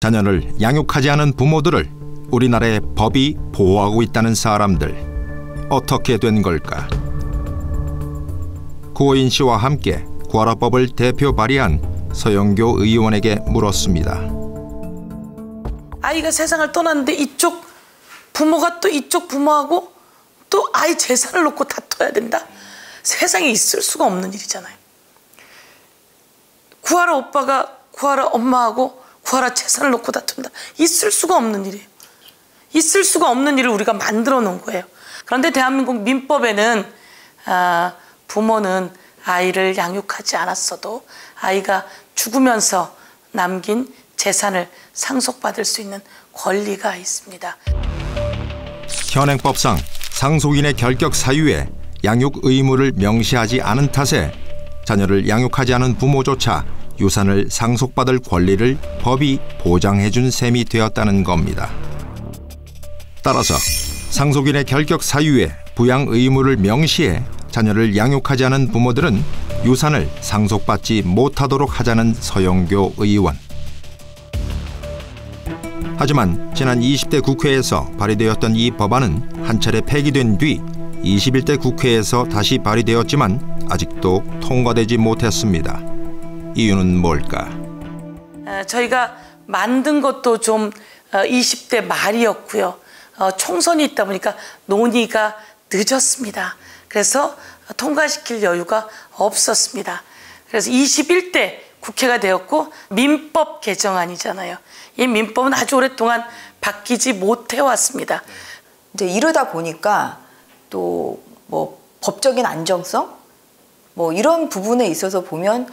자녀를 양육하지 않은 부모들을 우리나라의 법이 보호하고 있다는 사람들, 어떻게 된 걸까? 구호인 씨와 함께 구하라법을 대표 발의한 서영교 의원에게 물었습니다. 아이가 세상을 떠났는데 이쪽 부모가 또 이쪽 부모하고 또 아이 재산을 놓고 다퉈야 된다? 세상에 있을 수가 없는 일이잖아요. 구하라 오빠가 구하라 엄마하고 구하라 재산을 놓고 다툰다. 있을 수가 없는 일이에요. 있을 수가 없는 일을 우리가 만들어 놓은 거예요. 그런데 대한민국 민법에는 부모는 아이를 양육하지 않았어도 아이가 죽으면서 남긴 재산을 상속받을 수 있는 권리가 있습니다. 현행법상 상속인의 결격 사유에 양육 의무를 명시하지 않은 탓에 자녀를 양육하지 않은 부모조차 유산을 상속받을 권리를 법이 보장해준 셈이 되었다는 겁니다. 따라서 상속인의 결격 사유에 부양 의무를 명시해 자녀를 양육하지 않은 부모들은 유산을 상속받지 못하도록 하자는 서영교 의원. 하지만 지난 20대 국회에서 발의되었던 이 법안은 한 차례 폐기된 뒤 21대 국회에서 다시 발의되었지만 아직도 통과되지 못했습니다. 이유는 뭘까? 저희가 만든 것도 좀 20대 말이었고요. 총선이 있다 보니까 논의가 늦었습니다. 그래서 통과시킬 여유가 없었습니다. 그래서 21대 국회가 되었고 민법 개정안이잖아요. 이 민법은 아주 오랫동안 바뀌지 못해 왔습니다. 이제 이러다 보니까 또 뭐 법적인 안정성 뭐 이런 부분에 있어서 보면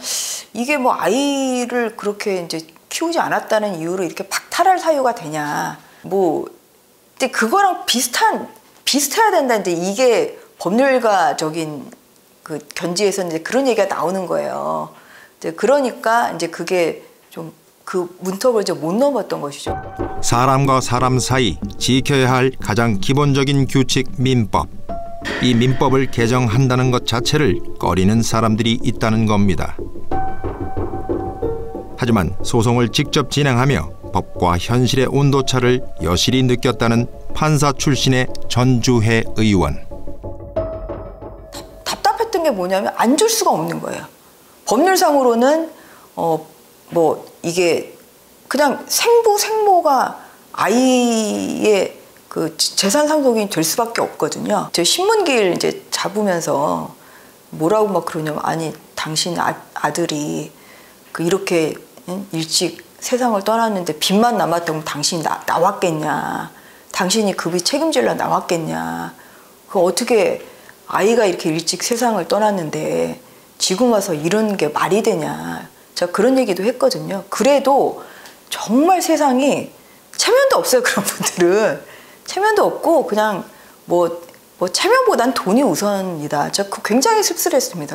이게 뭐 아이를 그렇게 이제 키우지 않았다는 이유로 이렇게 박탈할 사유가 되냐. 뭐 근데 그거랑 비슷해야 된다. 이제 이게 법률가적인 그 견지에서 이제 그런 얘기가 나오는 거예요. 이제 그러니까 이제 그게 좀 그 문턱을 이제 못 넘었던 것이죠. 사람과 사람 사이 지켜야 할 가장 기본적인 규칙 민법. 이 민법을 개정한다는 것 자체를 꺼리는 사람들이 있다는 겁니다. 하지만 소송을 직접 진행하며 법과 현실의 온도차를 여실히 느꼈다는 판사 출신의 전주혜 의원. 답답했던 게 뭐냐면 안 줄 수가 없는 거예요. 법률상으로는 뭐 이게 그냥 생모가 아이의 그 재산 상속인이 될 수밖에 없거든요. 저 신문기일 이제 잡으면서 뭐라고 막 그러냐면 아니 당신 아들이 그 이렇게 일찍 세상을 떠났는데 빚만 남았다면 당신이 나왔겠냐. 당신이 그 빚 책임질러 나왔겠냐. 그 어떻게 아이가 이렇게 일찍 세상을 떠났는데 지금 와서 이런 게 말이 되냐. 제가 그런 얘기도 했거든요. 그래도 정말 세상이 체면도 없어요. 그런 분들은. 체면도 없고 그냥 뭐 체면보단 돈이 우선이다. 제가 굉장히 씁쓸했습니다.